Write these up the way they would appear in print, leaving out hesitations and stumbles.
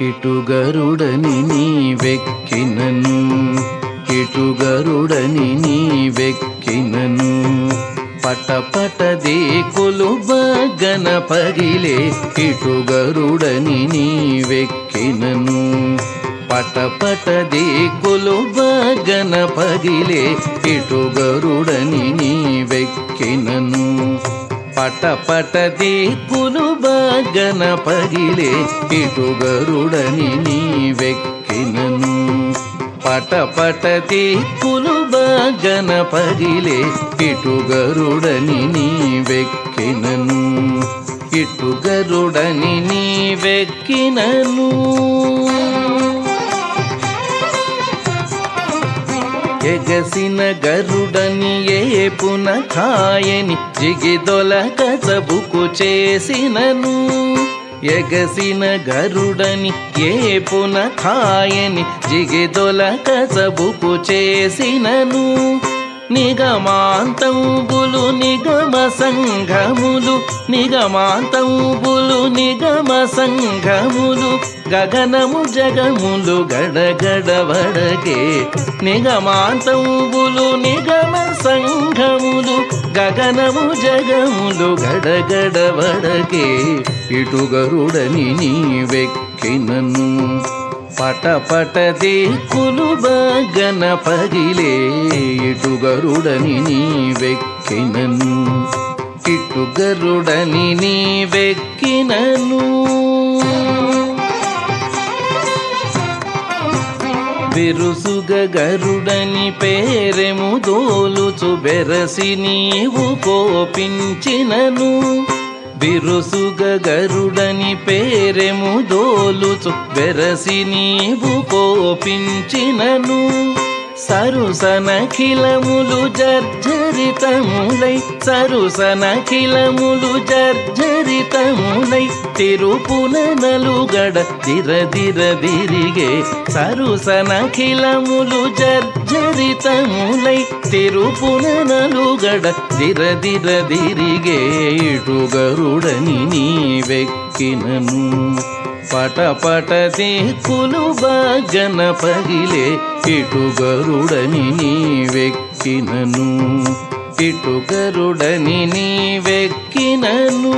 ఇటు గరుడని నీవెక్కినను, ఇటు గరుడని నీవెక్కినను. పటపట దేకులు బగన పగిలే, ఇటు గరుడని నీవెక్కినను. పటపట దేకులు బగన పగిలే, ఇటు గరుడని నీవెక్కినను. పటపట దేకులు బగన పగిలే, ఇటు గరుడని నీవెక్కినను. పటపట దేకులు బగన పగిలే, ఇటు గరుడని నీవెక్కినను. ఇటు గరుడని నీవెక్కినను. ఎగసిన గరుడని ఏపున ఖాయని జిగిదొలక చబుకు చేసినను. ఎగసిన గరుడని ఏపున ఖాయని జిగిదొలక చబుకు చేసినను. నిగమాంతంబులు నిగమ సంఘములు, నిగమాంతంబులు నిగమ సంఘములు, గగనము జగములు గడగడ వడకే. నిగమాంతంబులు నిగమ సంఘములు, గగనము జగములు గడగడ వడకే. ఇటు గరుడని నీవెక్కినను. పటపట దేకులు బగన పగిలే, ఇటు గరుడని నీవెక్కినను. ఇటు గరుడని నీవెక్కినను. బిరుసుగ గరుడని పేరెము దోలుచు బెరసి నీవు కోపించినను. బిరుసుగ గరుడని పేరెము దోలుచు బెరసి నీవు కోపించినను. సరుసనఖిలములు జర్జరితములై, సరుసనఖిలములు జర్జరితములై, తిరుపున నలుగడ దిరదిరదిరిగే. సరుసనఖిలములు జర్జరితములై, తిరుపున నలుగడ దిరదిరదిరిగే. ఇటు గరుడని నీవెక్కినను. పటపట దేకులు బగన పగిలే, ఇటు గరుడని నీవెక్కినను. ఇటు గరుడని నీవెక్కినను.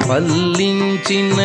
పల్లించిన